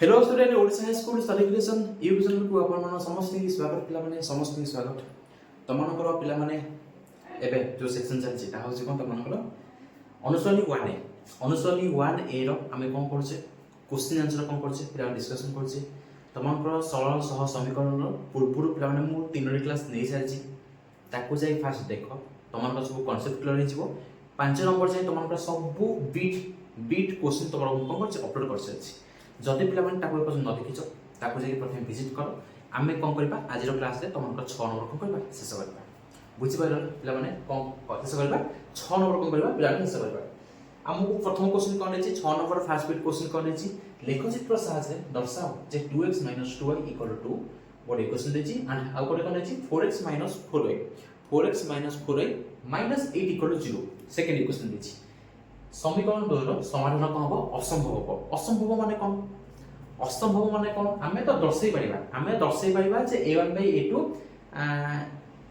Hello student Odisha high school study creation YouTube channel को आपण समस्त स्वागत पिला माने समस्त स्वागत तमनकर पिला माने एबे जो सेक्शन चलछि ता होछि कोन तमनकर अनुसरणी 1 ए अनुसरणी 1 ए रो हमें कोन करछे क्वेश्चन आंसर कोन करछे पिला डिस्कशन करछे तमनकर सरल सह समीकरण रो पूर्व पिला माने मु 3 क्लास नै सारछि ताको जाई फास्ट देखो तमनकर सब कांसेप्ट क्लियर हिजबो 5 नंबर जाई तमनकर सब बीट क्वेश्चन तमर कोन करछे अपलोड कर सारछि जदि पिला माने ताको पर्यंत न देखिछ ताको जे प्रथम विजिट कर आमे कोन करबा आज रो क्लास रे तमनकर 6 नंबर कोन करबा शेष करबा बुझि पाइल पिला माने कोन शेष करबा 6 नंबर कोन करबा पिला माने शेष करबा हमहु प्रथम क्वेश्चन कोन लेछि 6 नंबर फर्स्ट बीट क्वेश्चन कोन लेछि लेखचित्र साहाय्य दर्शाओ जे 2x 2y = 2 बडे क्वेश्चन देछि एंड आउ कोन लेछि 4x 4y 4x 4y -8 = 0 second question देछि समीकरण 2 रो समाधान कोन हो असंभव माने कोन असंभव माने कोन हमें तो दर्शाई परिबा जे a1/a2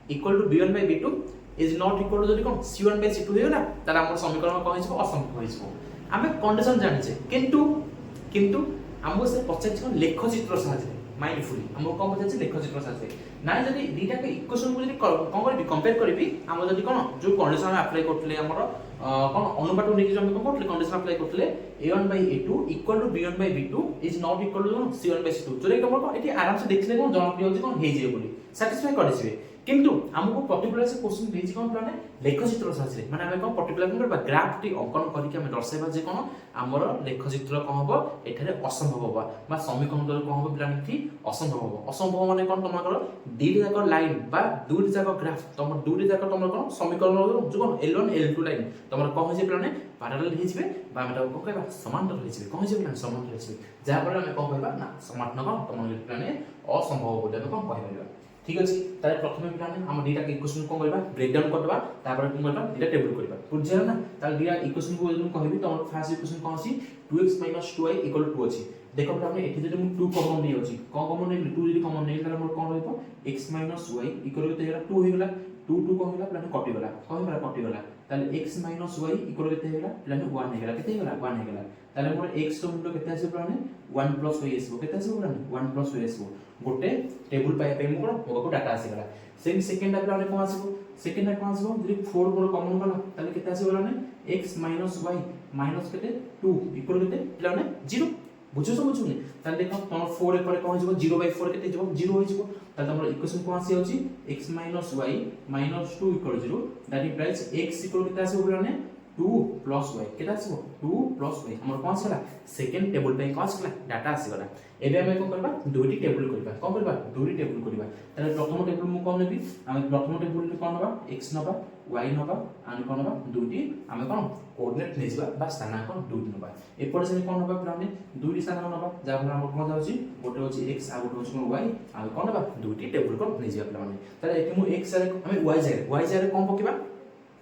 = b1/b2 is not equal to जदि कोन c1/c2 हेला ताला हमर समीकरण कोन हिजबो असंभव हिजबो हमें कंडीशन जानिछे किंतु हमको से पछाछि कोन लेखचित्र साहाय्य माइंडफुली हमको कोन पछाछि लेखचित्र साहाय्य नाइ जदि दीटा के इक्वेशन को जदि कोन करबी कंपेयर करबी हम जदि कोन जो कंडीशन हम अप्लाई करथले हमर कोन अनुपात नेकी जो हम कोन करथले कंडीशन अप्लाई करथले a1/a2 = b1/b2 is not equal to c1/c2 जोरे हमर एठी आराम से देखले कोन जन प्रिय होछि कोन हे जे बोली सैटिस्फाई करछिबे किंतु हमको पर्टिकुलर से क्वेश्चन देछि कोन प्लान लेखचित्र साहाय्य माने हम कोन पर्टिकुलर कोन करबा ग्राफ टी अंकन करिके हम दर्शाइबा जे कोन हमर लेखचित्र कोन हबो एठारे असंभव हबा बा समीकरण कोन हबो प्लान थी असंभव माने कोन तमकर दुईटा जाक लाइन बा दुईटा जाक ग्राफ तमर दुईटा जाक तमर कोन समीकरण जो कोन L1 L2 लाइन तमर कोन होजे प्लान पैरेलल हिजबे बा हम कोन कहबा समांतर हिजबे कोन होजे प्लान समांतर हिजबे जा पर हम कोन कहबा ना समांतर कोन तमर प्लान असंभव बोले हम कोन कहबा ठीक अछि तारे प्रथमे प्लान हम दीटा के इक्वेशन कोन करबा ब्रेक डाउन करबा तापर कोन करबा दीटा टेबल करबा बुझिया ना ताले दीटा इक्वेशन को जदि कहबी तमर फर्स्ट इक्वेशन कोन अछि 2x 2y = 2 अछि देखो हमने एठी जदि मु 2 कॉमन नै अछि कॉमन नै 2 जदि कॉमन नै ताले हमर कोन रहइबो x - y = केते हेला 2 हे गेला 2 कोन हेला प्लान कटि गेला ताले x - y = केते हेला प्लान 1 हे गेला केते हेला 1 हे गेला ताले मोर x रो मूल्य केते आसी प्लान 1 + y आसीबो केते आसीबो प्लान 1 + y आसीबो गोटे टेबल पाइ पे मु को डाटा आसी गेला सेम सेकंड प्लान कोन आसीबो जदि 4 मोर कॉमन गला ताले केते आसीबो प्लान x - y माइनस केते 2 = केते प्लान 0 बुझुनी ताले देखो तमर 4 एकरे कोन जिवो 0/4 केते जिवो 0 होई जिवो ताले तमर इक्वेशन कोन आसी होची x - y -2 = 0 that implies x = केते आसीबो प्लान 2 + y केते आसीबो 2 + y हमर कोन आसीला सेकंड टेबल पे कोन आसीला डाटा आसी गला एबे हम कोन करबा दुईटी टेबल करबा कोन करबा दुईटी टेबल करबा ताले प्रथम टेबल मु कोन नेबी हम प्रथम टेबल ले कोन नबा x नबा y नबा आनी कोन नबा दुईटी हम कोन कोऑर्डिनेट नेजिबा बा स्थानांक दुईटी नबा एपर से कोन नबा प्लान दुईटी स्थानांक नबा जा फल हम कोन जाउची गोटे होची x आ गोटे होची y आ कोन नबा दुईटी टेबल को नेजिबा प्लान ताले एठी मु x रे हम y जारे कोन पकिबा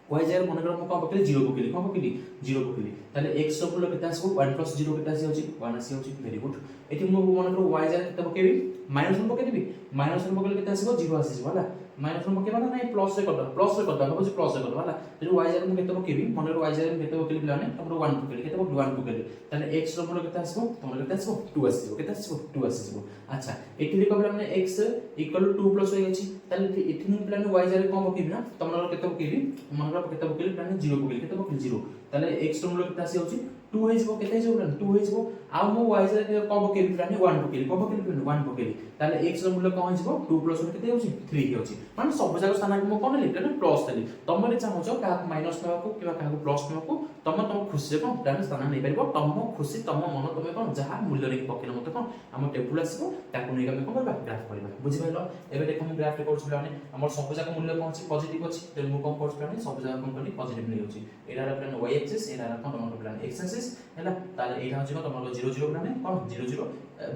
y जारे मन कर कोन पकले 0 पकली कोन पकली 0 पकली ताले x रो मूल्य केते आसीबो 1 + 0 केते आसी होची 1 आसी होची वेरी गुड एठी मु मन कर y जारे केते पकेबी -1 पके देबी -1 पकले केते आसीबो 0 आसीबो होला -1 पकेबा ना नै प्लस रे करबा भाबो प्लस रे करबा होला जदि y जारे मु केते पकेबी मन कर y जारे केते पकेली प्लान तमरो 1 पकेली केते 1 पकेली ताले x रो मूल्य केते आसीबो तमरो केते आसीबो 2 आसीबो केते आसीबो 2 आसीबो अच्छा एठी देखो प्लान x = 2 + y अछि ताले एठी मु प्लान y जारे कोन पकेबी ना तमरो केते पकेबी मन कर केते पकेली प्लान 0 पकेली केते पकेली 0 ताले x रो मूल्य केते आसी होची 2 हे जबो केते जबो प्लान 2 हे जबो आ मु y जारे कोन पकेली प्लान 1 पकेली कोन पकेली प्लान 1 पकेली ताले x रो मूल्य कोन जबो 2 + 1 केते होची 3 होची माने सब जागा स्थान मु कोन ले प्लान प्लस देली तमरे चाहौ का माइनस नबाको किबा का प्लस नबाको तम खुशी से कोन प्लान स्थान नै परबो तम खुशी तम मन तमे कोन जहा मूल्य रे पकेले मते कोन हम टेबल आसीबो ताको नै हम कोन करबा ग्राफ करबा बुझि पाइलो एबे देखो हम ग्राफ रे करछु प्लान हमर सब जागा मूल्य कोन अछि पॉजिटिव अछि त मु कोन करछु प्लान सब जागा कोन करली पॉजिटिव नै होछि एरा प्लान y एक्सिस एरा कोन तमर प्लान x एक्सिस हैला ताले एरा होछि तमर 0 0 प्लान कोन 0 0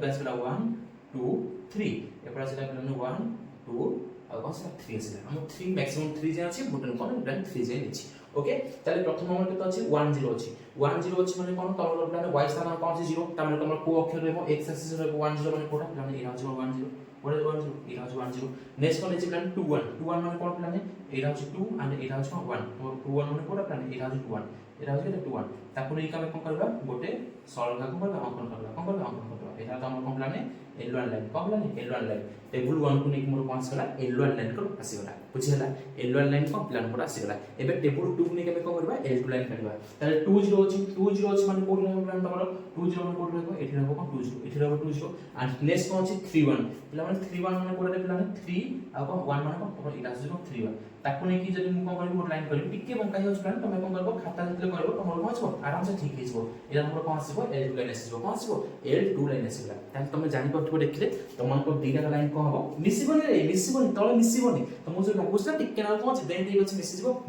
बेस प्लान 1 2 3 एपर से प्लान 1 2 आ कोन से 3 से हम 3 मैक्सिमम 3 जे अछि बुटन कोन प्लान 3 जे अछि ओके ताले प्रथम नंबर केते अछि 1 0 अछि 1 0 अछि माने कोन तमर प्लान y स्थान कोन अछि 0 तामे तमर को अक्षर रहबो x एक्सिस रहबो 1 0 माने कोटा प्लान एरा अछि 1 0 what is 1 0 एरा अछि 1 0 नेक्स्ट कोन अछि प्लान 2 1 2 1 माने कोन प्लान एरा अछि 2 एंड एरा अछि 1 तो 2 1 माने कोटा प्लान एरा अछि 2 1 एरा अछि 2 1 ताको नै का कोन करबा गोटे सरल का कोन करबा अंकन करबा एरा एटा तो हमर कोन लाइन L1 लाइन कोन लाइन L1 लाइन टेबल 1 को नेक मोर पास कला L1 लाइन को आसी गला बुझी हला L1 लाइन को प्लान पर आसी गला एबे टेबल 2 को नेक हम कोन करबा L2 लाइन काटबा ताले 20 अछि 20 अछि माने कोन लाइन प्लान तमरो 20 माने कोन रहबो एठी रहबो कोन 20 एठी रहबो 20 एंड नेक्स्ट कोन अछि 31 प्ला माने 31 माने कोन प्लान 3 आ कोन 1 माने कोन तमरो इटा अछि 31 ताकू नै कि जदि मु कोन करबो लाइन करबो टिके बंका हियो प्लान तमे कोन करबो खाता जतले करबो तमरो कोन आछो आराम से ठीक हिजबो एटा हमरो कोन आसीबो L2 लाइन आसीबो कोन आसीबो L2 लाइन आसीबो ताले तमे जानि पठबो देखले तमन को दीटा लाइन कोन हबो मिसिबोनी तळे मिसिबोनी त मु जो लागुस्ता टिके ना कोन देन देइ अछि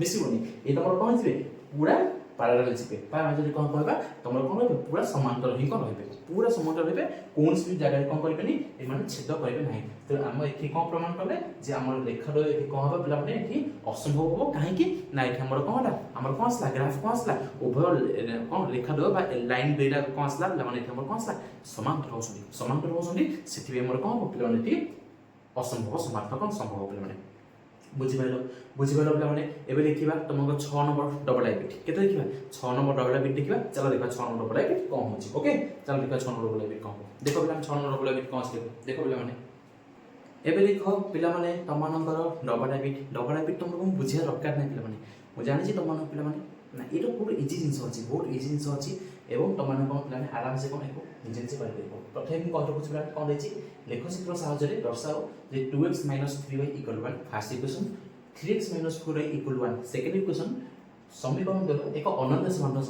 मिसिबोनी ए तमरो कोन जिबे पूरा पैरेलल जिबे पैरेलल जदि कोन कहबा तमरो कोन रहबे पूरा समांतर ही कोन रहबे पूरा समांतर रहबे कोनस भी जगह कोन करबेनी ए माने छेद करबे नाही तो हम एठी कोन प्रमाण करले जे हमर रेखा रो एठी कोन हबा बिला माने एठी असंभव होबो काहे कि ना एठी हमर कोन हला हमर कोन असला ग्राफ कोन असला उभय कोन रेखा रो बा लाइन बेडा कोन असला माने एठी हमर कोन असला समांतर होसुनी सेठी हमर कोन हबो बिला माने एठी असंभव समांतर कोन संभव हो बिला माने बुझिबालो बिला माने एबे देखिबा तमको 6 नंबर डबल आइबिट केते देखिबा 6 नंबर डबल आइबिट देखिबा चलो देखा 6 नंबर डबल आइबिट कोन होची ओके चलो देखा 6 नंबर डबल आइबिट कोन देखो बिला 6 नंबर डबल आइबिट कोन आछे देखो बिला माने एबे देखो पिला माने तमानंकर डबल आइबिट तुमको बुझिया दरकार नै पिला माने मु जानि छी तमान पिला माने ना एतो पूरा इजी जिंस अछि बहुत इजी जिंस अछि एवं तमान कोन पिला माने आराम से कोन एको निजे से कर देबो प्रथम कोन कुछ पिला कोन देछि लेखचित्र सहायता रे दर्शाओ जे 2x - 3y = 1 first equation 3x - 4y = 1 second equation समीकरण द्वारा एक अनन्य समांतर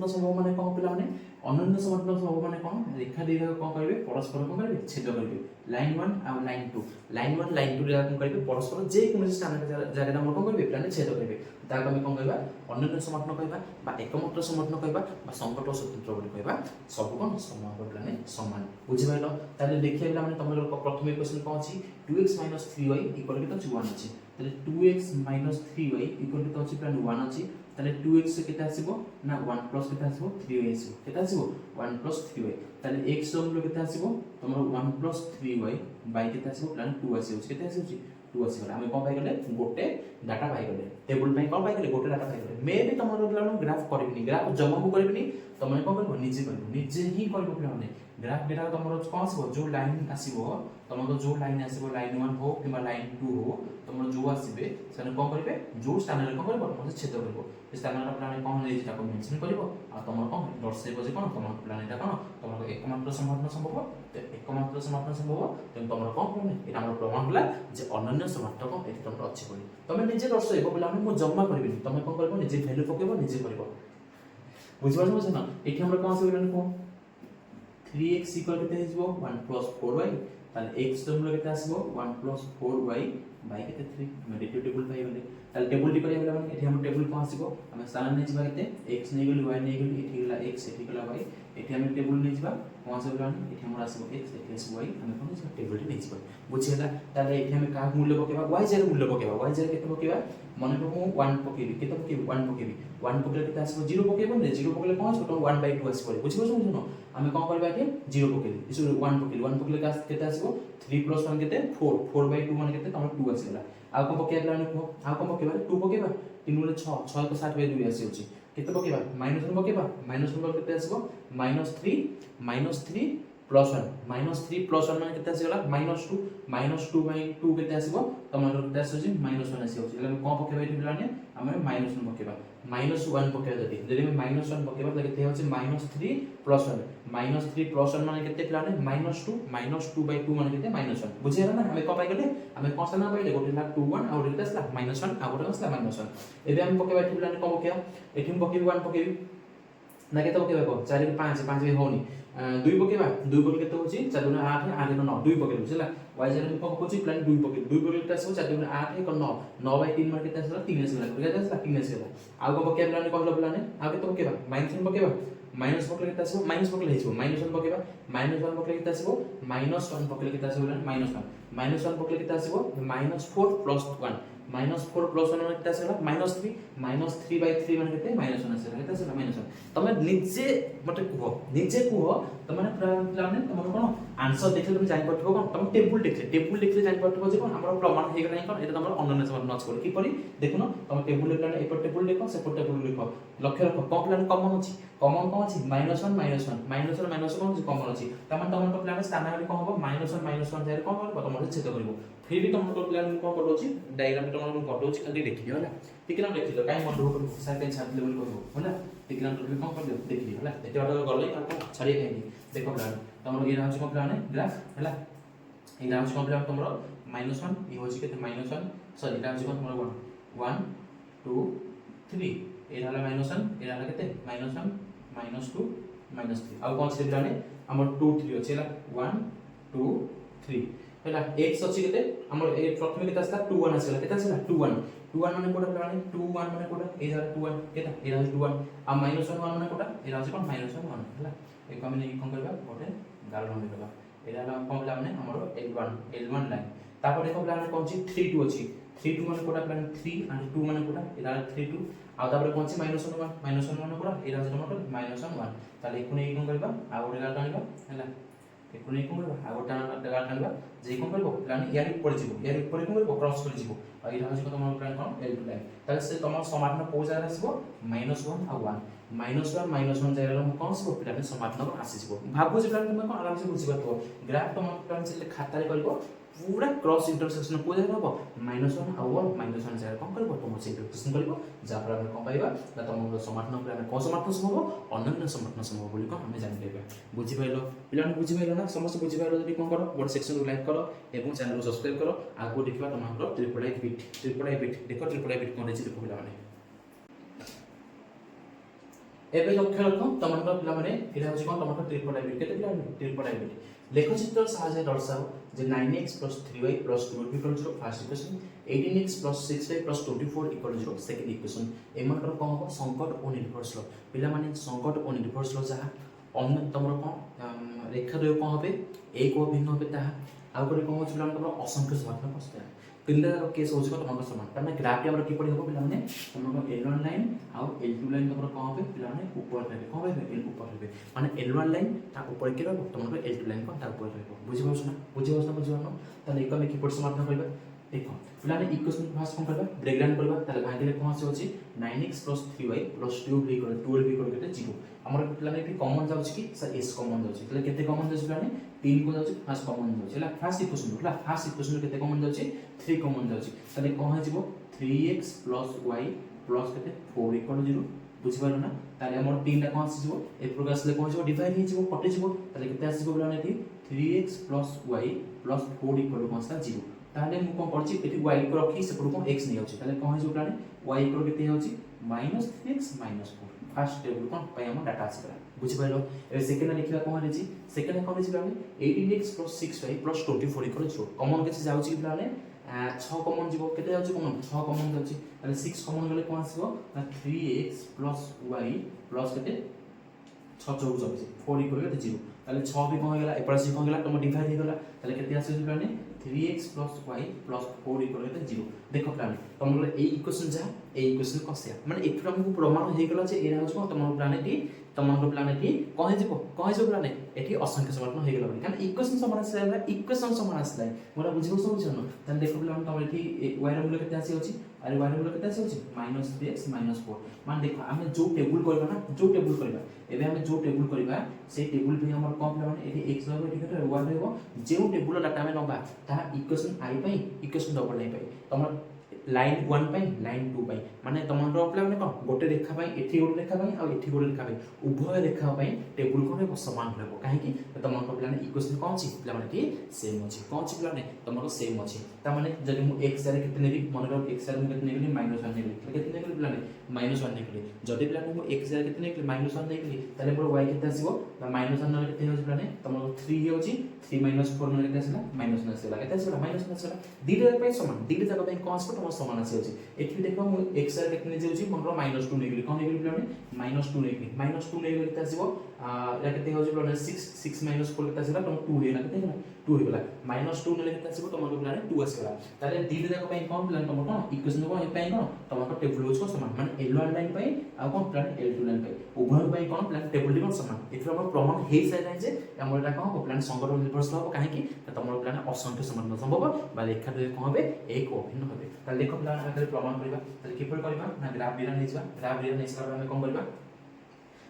संभव माने कोन पिला माने अनन्य समांतर संभव माने कोन रेखा दीर्घ कोन करबे परस्पर कोन करबे छेद करबे लाइन 1 आ लाइन 2 लाइन 2 रे कोन करबे परस्पर जे कोन स्थान जगह हम कोन करबे प्लान छेद करबे ताक हम कोन कहबा अनन्य समांतर कहबा बा एकमात्र समांतर कहबा बा संकट स्वतंत्र बोली कहबा सब कोन समान प्लान समान बुझिबाइलो ताले देखियला माने तमरो प्रथम इक्वेशन कोन अछि 2x - 3y = 1 अछि ताले 2x - 3y = प्लान 1 अछि ताले 2x से केता आसीबो ना 1 + केता आसीबो 3y आसीबो केता आसीबो 1 + 3y ताले x हमलो केता आसीबो तमरो 1 + 3y बाय केता आसीबो प्लान 2 आसीबो केता आसीबो 2 आसीबो हम कोन पाइ गले गोटे डाटा पाइ गले टेबल पे कोन पाइ गले गोटे डाटा पाइ गले मे भी तमरो प्लान ग्राफ करबिनी ग्राफ जमा को करबिनी तमे कोन करबो निजे ही करबो प्लान ग्राफ डेटा तमरो कोन आसीबो जो लाइन आसीबो तमरो जो लाइन आसीबो लाइन 1 हो किबा लाइन 2 हो तमरो जो आसीबे सेने कोन करबे जो स्थान रे कोन करबो तमरो छेद करबो स्थान रे प्लान कोन ले जेटा को मेंशन करबो आ तमरो कोन दर्शाइबो जे कोन तमरो प्लान एटा कोन तमरो एकमात्र समाधान संभव एकमात्र समाधान संभव तेन तमरो कोन प्लान एटा हमर प्रमाण होला जे अनन्य समाधान कोन एटा तमरो अछि बोली तमे निजे दर्शाइबो प्लान मु जमा करबिनी तमे कोन करबो निजे वैल्यू पकेबो निजे करबो बुझिबानो छै ना एठी हमर कोन से प्लान को 3x = केते हिजबो 1 + 4y ताले x तुमलो केते आसीबो 1 + 4y बाय केते 3 हम टेबल पाइ गले ताले टेबल टी करिया बेला एठी हम टेबल कोन आसीबो हम स्थान नै जिबा केते x नै गेल y नै गेल एठी गेला x एठी गेला y एठी हम टेबल नै जिबा कोन से बेला एठी हमर आसीबो x एठी आसीबो y हम कोन से टेबल टी नै जिबा बुझिला ताले एठी हम का मूल्य पकेबा y ज रे मूल्य पकेबा y ज रे केते पकेबा मन को 1 पकेबी केते पकेबी 1 पकेबी 1 पकेले केते आसीबो 0 पकेबो ने 0 पकेले कोन आसीबो 1/2 आसीबो बुझिबो सुनो हम कोन करबा के 0 पकेली इस 1 पकेले केते आसीबो 3 + 1 केते 4 4/2 माने केते तमर 2 आसीला आ को पकेला ने को आ को पकेबा 2 पकेबा 3 * 6 6 * 60/2 आसी होची केते पकेबा -1 पकेबा -1 केते आसीबो -3 -3 + 1 -3 + 1 माने केते आसीगला -2 केते आसीबो तमर केते आसी -1 आसी होची ले को पकेबा एठी बिलाने हम -1 पकेबा -1 पकेबा जदी हम -1 पकेबा त केते होची -3 + 1 -3 + 1 माने केते बिलाने -2 माने केते -1 बुझियला ना हम को पाइ गले हम कोन सा ना पाइले गोटे ना 2 1 आ गोटे असला -1 आ गोटे असला -1 एबे हम पकेबा एठी बिलाने को पकेबा एठी हम पकेबी 1 पकेबी ना केते पकेबा को 4 * 5 5 भी होनी 2 पकेबा 2 पकेले केते होची 4 * 8 8 * 9 2 पकेले बुझला y जरे को पकोची प्लान 2 पकेले 2 पकेले केते आसीबो 4 * 8 1 9 9/3 माने केते आसीला 3 आसीला केते आसीला 3 आसीला आ को पकेबा प्लान कहलो प्लान आ केते पकेबा -1 पकेबा माइनस पकले केते आसीबो माइनस पकले हिजबो -1 पकेबा -1 पकले केते आसीबो -1 पकले केते आसीबो -1 पकले केते आसीबो -4 + 1 -4 + 1 माने केते आसीला -3 -3/3 माने केते -1 आसीला केते आसीला -1 तमे निजे मते कुहो तमे प्लान तमन कोन आंसर देखले तुम जानि पठबो कोन तुम टेबुल देखले जानि पठबो जे कोन हमर प्रमाण हे गनै कोन एटा हमर अनन्य समाधान नच कर कि परि देखुनो तुम टेबुल देखला एपर टेबुल देखो सेपर टेबुल देखो लक्ष्य रखो कोन प्लान कॉमन अछि कॉमन कोन अछि -1 -1 कोन अछि कॉमन अछि तमन तमन को प्लान स्थान में कोन हो -1 जाय कोन हो तुम छेद करबो फिर भी तुम को प्लान कोन करदो अछि डायग्राम तुम करदो अछि खाली देखियो होला ठीक ना देखिलो काई मन रो करबो साइड बाय साइड लेवल करबो होला ठीक ना तुम कोन कर देखियो होला एते बार गले आ छाड़ी काई देखो प्लान तुम ये राउंड को प्लान ग्राफ होला ये राउंड को प्लान तुम -1 ये होछि के -1 सॉरी राउंड को तुम 1 2 3 ये हला -1 ये हला केते -1 -2 -3 आ कोन छै प्लान हमर 2 3 अछि हला 1 2 3 हला x अछि केते हमर ए प्रथमे केते आसला 2 1 आसला केते आसला 2 1 2 1 माने कोडा प्लान 2 1 माने कोडा ए हला 2 1 केता ए हला 2 1 आ -1 1 माने कोडा ए हला कोन -1 1 हला ए कम नै कोन करबा गोटे गाल न करबा ए हला कोन प्लान ने हमर L1 लाइन तापर देखो प्लान कोन छी 3 2 अछि 3 2 माने कोडा प्लान 3 and 2 माने कोडा ए हला 3 2 आ तापर कोन छी -1 1 माने कोडा ए हला हमर -1 1 ताले कोन ए कोन करबा आ गोटे गाल टानिबा हला एकु नै कोन करबा आ गोटा गाल टानिबा जे कोन करबो प्लान यार ऊपर कोन करबो क्रॉस कर जिवो आ इरा हसी तमर प्लान कोन L2 लाइन ताले से तमर समाधान को जाय आसीबो -1 आ 1 -1 जाय हम कोन से प्लान समाधान आसीबो भाबो जे प्लान तुम कोन आराम से बुझि पातो ग्राफ तमर प्लान से खाता रे करबो पूरा क्रॉस इंटरसेक्शन को जाय हबो -1 आ 1 जाय कोन करबो तुम से इंटरसेक्शन करबो जा पर हम कोन पाइबा त तमर समाधान प्लान को समाधान संभव अनन्य समाधान संभव बोली कोन हम जानि लेबे बुझि पाइलो प्लान बुझि पाइलो ना समस्त बुझि पाइलो जदि कोन करो बड सेक्शन को लाइक करो एवं चैनल को सब्सक्राइब करो आगो देखिबा तमर ट्रिपल आई बिट देखो ट्रिपल आई बिट कोन अछि देखो पिला माने एबे लक्ष्य रखो तमन पिला माने एरा होछि कोन तमन ट्रिपल आई बिट केते पिला ट्रिपल आई बिट लेख चित्र सहायता दर्शाओ जे 9x + 3y + 2b = 0 first equation 18x + 6y + 24 = 0 second equation एमनकर कोन हो संकट ओ निर्भरशील पिला माने संकट ओ निर्भरशील जहा अन्य तमर कोन रेखा द्वय कोन होबे एक ओ भिन्न होबे ताहा आ ऊपर कोन होछि पिला तमर असंख्य समाधान पस्ता तीनटा केस होछि तमर समान तने ग्राफ के हमर की पड़ी हो पिला माने तमर L1 लाइन आ L2 लाइन तमर कोन होबे पिला माने ऊपर रहबे कोन होबे L ऊपर रहबे माने L1 लाइन ता ऊपर के रहबो तमर L2 लाइन कोन ता ऊपर रहबो बुझि पाउछ ना ताले एक में की पड़ समाधान करबा देखो पिला ने इक्वेशन फास्ट कोन करबा ब्रेक डाउन करबा ताले भागिले कोन होछि 9x + 3y + 2b = 12b = केते 0 हमर पिला ने कॉमन जाउछि कि सर s कॉमन जाउछि ताले केते कॉमन जाउछि पिला ने 3 को जाउछि फास्ट कॉमन जाउछि हला फास्ट इक्वेशन केते कॉमन जाउछि 3 कॉमन जाउछि ताले कोन हे जिवो 3x + y + केते 4 = 0 बुझि पारो ना ताले हमर 3 टा कोन आसी जिवो ए प्रकार से कोन जिवो डिवाइड हे जिवो कटे जिवो ताले केते आसी जिवो पिला ने 3x + y + 4 = कोन सा 0 ताले मु कोन करछि एठी y को रखी से पुरो कोन x नै आउछि ताले कोन हे जिवो पिला ने y = केते आउछि -3x - 4 फर्स्ट टेबल कोन पय हम डाटा आसी बुझि पाइलो ए सेकंड लिखला कोन हेछि सेकंड कोन हेछि पिला ने 18x + 6y + 24 = 0 कॉमन केसे जाउछि पिला ने 6 कॉमन जीवो केते जाउछि कॉमन 6 कॉमन जाउछि ताले 6 कॉमन गले कोन आसीबो 3x + y + केते 6 4 24 4 = केते 0 ताले 6 भी कोन गेला एपर से कोन गेला तम डिवाइड हे गेला ताले केते आसी पिला ने 3x + y + 4 = केते 0 देखो प्लान तमर ए इक्वेशन जा ए इक्वेशन कसिया माने एठु हमकु प्रमाण हे गेला जे एरा होछ तमर प्लानेटी तमर प्लानेटी कहे जिवो प्लाने एठी असंख्य समाधान हे गेला कारण इक्वेशन समान आसला मोरा बुझिबो समझनो तन देखो प्लान तमर एठी y र मूल्य केते आसी होछि अरे y र मूल्य केते आसी होछि -3x - 4 मान देखो हमें जो टेबल करबा एबे हमें जो टेबल करबा से टेबल पे हमर कम प्लान एठी x रहबो एठी केते y रहबो जे टेबल डाटा में नबा ता इक्वेशन i पई इक्वेशन डबल i पई तमर लाइन 1 पई लाइन 2 पई माने तमन प्लान ने कोन गोटे रेखा पई एठी गोटे रेखा पई आ एठी गोटे रेखा पई उभय रेखा पई टेबल कोन समान रहबो काहे कि तमन प्लान इक्वेशन कोन छी प्लान एठी सेम अछि कोन छी प्लान तमर सेम अछि ता माने जदि मु x रे केते नेबी मन रो x रे मु केते नेबी -1 नेबी केते नेबी प्लान -1 नेबी जदि प्लान मु x रे केते नेबी -1 नेबी ताले मोर y केते आसीबो -1 न केते होछि प्लान तमर 3 होछि 3 - 4 न केते आसीला -1 आसीला केते आसीला -1 आसीला दीटा पई समान दीटा जगह पई कोन आसीबो तमर সমান আসি আছে এটি দেখো মু x এর কেতে নিয়ে যাউছি মনর -2 নেগলি কোন নেগলি প্লানে -2 নেগলি -2 নেগলি কেতে আসিবো এটা কেতে হচ্ছে প্লানে 6 6 -4 কেতে আসিলা তম 2 হেনা কেতে হেলা 2 হে গলা -2 নেলে কেতে আসিবো তমর প্লানে 2 আসিলা তাহলে দিলে দেখো পাই কোন প্লান তমর কোন ইকুয়েশন কোন পাই কোন তমর টেবল হচ্ছে সমান মানে L1 লাইন পাই আর কোন প্লান L2 লাইন পাই উভয় পাই কোন প্লান টেবল কোন সমান এথির আমরা প্রমাণ হেই সাইলাই যে আমরা এটা কোন প্লান সংকট নির্ভরশীল হবে কাহিকি তমর প্লানে অসংখ্য সমান সম্ভব বা লেখা দিয়ে কোন হবে এক অভিন্ন হবে তাহলে দেখো প্লান আকারে প্রমাণ করিবা তাহলে কিপর করিবা না গ্রাফ বিরা নেইবা গ্রাফ বিরা নেইছলা আমি কোন করিবা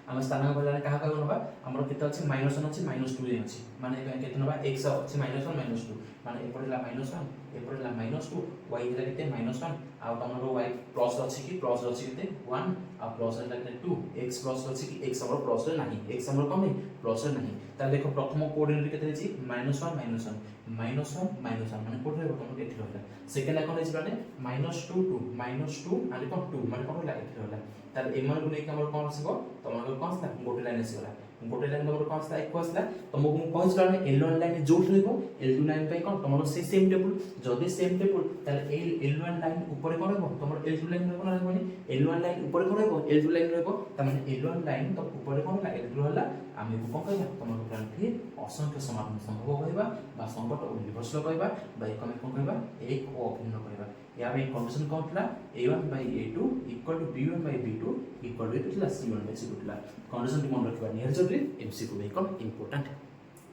আমরা স্থানাঙ্ক বলারে কাহা কাহা নবা আমরা কেতে আছে -1 আছে -2 রে আছে মানে কেতে নবা x আছে -1 -2 মানে এপরে লা -1 এপরে লা -2 y লা কেতে -1 আর তমর y প্লস আছে কি প্লস আছে কেতে 1 আর প্লস লা কেতে 2 x প্লস আছে কি x আমরা প্লস রে নাই x আমরা কম নাই প্লস রে নাই তাহলে দেখো প্রথম কোঅর্ডিনেট কেতে আছে -1 -1 -1 মানে কোটে বর্তমান কেতে হলা সেকেন্ড এখন আছে মানে -2 2 -2 আর কোন 2 মানে কোন লাগে হলা তাহলে এই মানে গুলো কি আমরা কোন আসিব তোমার কোন আসলা গোটে লাইন আসিলা গোটে লাইন তোমার কোন আসলা এক আসলা তোমাক মু কইছলা না L1 লাইন যোগ হইব L2 লাইন পাই কোন তোমার সেই সেম টেবল যদি সেম টেবল তাহলে এই L1 লাইন উপরে কোন হইব তোমার L2 লাইন হইব না মানে L1 লাইন উপরে কোন হইব L2 লাইন হইব তার মানে L1 লাইন তো উপরে কোন হলা L2 হলা আমি কোন কইবা তোমার প্লান ফি অসংখ্য সমাধান সম্ভব হইবা বা সংকট নির্ভরশীল কইবা বা কোন কইবা এক ও অভিন্ন কইবা या में कंडीशन कौन था a1 by a2 equal to b1 by b2 equal to कितना c1 by c2 La condition की मन रखबा नियर जरूरी एमसीक्यू में कौन इंपोर्टेंट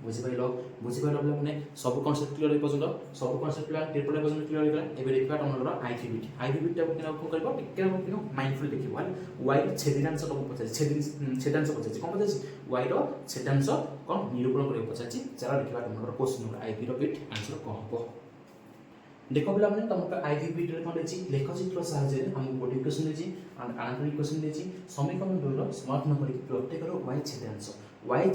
बुझि पाइलो माने सब कांसेप्ट क्लियर हो पछन सब कांसेप्ट क्लियर ट्रिपल पछन क्लियर हो गला एबे देखबा हमर आईटीबीटी टा किना को करबो टिके को माइंडफुल देखिबो y छेदांश को पछाछि छेदांश पछाछि कोन पछाछि y रो छेदांश कोन निरूपण करे पछाछि चला देखबा हमर क्वेश्चन आईबी रो बिट आंसर को हबो देखो पिला माने तमका आईवी वीडियो कोन देछि लेखचित्र सहाय्य हम गोटे इक्वेशन देछि एंड अनदर इक्वेशन देछि समीकरण 2 रो समाधान करि प्रत्येक रो y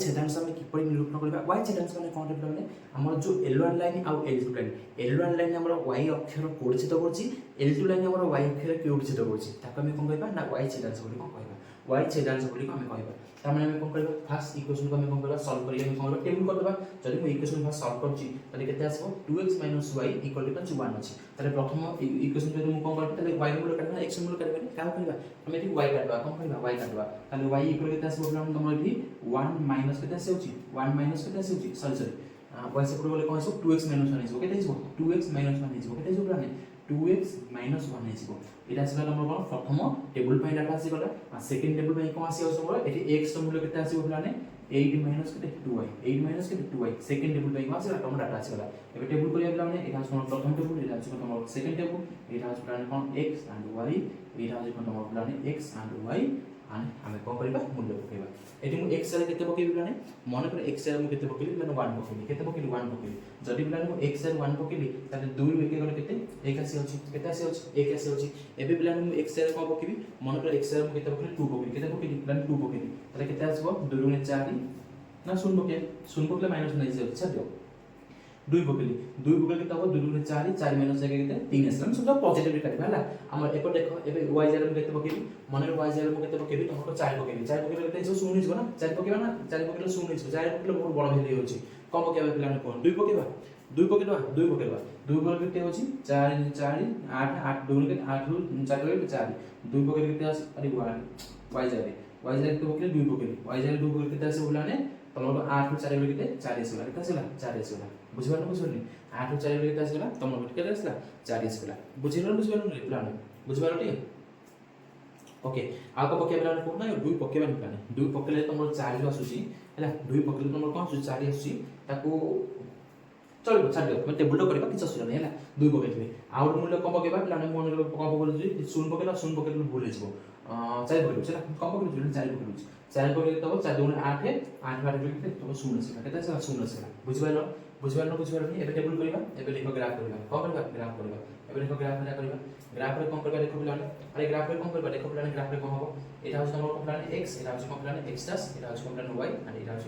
छेदांश हम किपरि निरूपण करबा y छेदांश माने कोन देबा माने हमर जो L1 लाइन आ L2 लाइन हमर y अक्षर कोड छित करछि L2 लाइन हमर y अक्षर क्यूब छित करछि ताको हम कोन कहबा ना y छेदांश बोली कोन कहबा y छेदांश बोली हम कहबा तार माने हम कोन करबा फर्स्ट इक्वेशन को हम कोन करबा सॉल्व करिया हम कोन टेबल कर देबा जदि हम इक्वेशन फर्स्ट सॉल्व करछि तले केते आसीबो 2x - y = 1 अछि तले प्रथम इक्वेशन जदि हम कोन करबा तले y मूल्य काटबा x मूल्य काटबा का करबा हम एठी y काटबा कोन करबा y काटबा तले y इक्वल केते आसीबो हम तमर एठी 1 माइनस केते आसीउछि 1 माइनस केते आसीउछि सॉरी y से पूरा बोले कोन आसीबो 2x - 1 आसीबो केते आसीबो 2x - 1 आसीबो केते आसीबो प्लान 2x - 1 आसीबो एटा आसीबा हमर कोन प्रथम टेबल पई डाटा आसी गला आ सेकंड टेबल पई कोन आसी आसो एठी x रो मूल्य केते आसीबो प्लान 8 माइनस केते 2y 8 माइनस केते 2y सेकंड टेबल पई कोन आसी हमर डाटा आसी गला एबे टेबल करिया प्लान एटा आसी हमर प्रथम टेबल एटा आसी हमर सेकंड टेबल एटा आसी plan cone x and y एटा आसी कोन हमर प्लान x and y आने हमें कोन करबा मूल्य पकेबा एटी मु x रे केते पकेबी प्लान मन करे x रे मु केते पकेबी प्लान 1 पकेबी केते पकेबी 1 पकेबी जदि प्लान मु x रे 1 पकेबी ताले 2 रे के गले केते 1 आसी अछि केते आसी अछि 1 आसी अछि एबे प्लान मु x रे कोन पकेबी मन करे x रे मु केते पकेबी 2 पकेबी केते पकेबी प्लान 2 पकेबी ताले केते आसीबो 2 रे 4 ना 0 पकेबी 0 पकेले माइनस नै जे छ दियो 2 पकेली 2 पकेल केते हो 2 रे 4 4 माइनस जगह केते 3 आसी हम सब पॉजिटिव काटबा हला हमर एको देखो एबे y रे मु केते पकेबी मन रे y रे मु केते पकेबी तमको 4 पकेबी केते जो 0 हिजो ना 4 पकेबा ना 4 पकेले 0 हिजो 4 पकेले बहुत बड़ भेली होची कम पकेबा प्लान कोन 2 पकेबा 2 पकेबा 2 पकेबा 2 पकेल केते होची 4 4 8 8 2 के 8 रू 4 रे 4 2 पकेल केते आसी अरे y रे केते पकेले 2 पकेली y रे 2 पकेल केते आसी बोलाने तमको 8 रू 4 रे केते 4 आसीला केते आसीला 4 आसीला बुझिबार बुझिबनी 8 रू 4 रे केते आसीला तमको केते आसीला 4 आसीला बुझिबार प्लान बुझिबार टी ओके आ को पकेबा प्लान को ना 2 पकेबा प्लान 2 पकेले तमरो 4 जो आसुची हैला 2 पकेले तमरो कोन 4 आसुची ताको चलो छाड़ दियो मैं टेबल करबा किछ असुविधा नै हैला 2 पकेबे आउट मूल्य कम पकेबा प्लान मन कम पकेले 0 पकेला 0 पकेले भूल हिजबो 4 पकेले चला कम पकेले 4 पकेले 4 पकेले तब 4 2 8 8 8 पकेले तब 0 आसीला केते 0 आसीला बुझिबालो एबे टेबल करबा एबे लिखो ग्राफ करबा कोन करबा ग्राफ करबा एबे लिखो ग्राफ ना करबा ग्राफ रे कोन करबा देखो प्लान अरे ग्राफ रे कोन करबा देखो प्लान ग्राफ रे कोन हबो एटा होस हमर प्लान x एटा होस प्लान x दास एटा होस प्लान y एंड एटा होस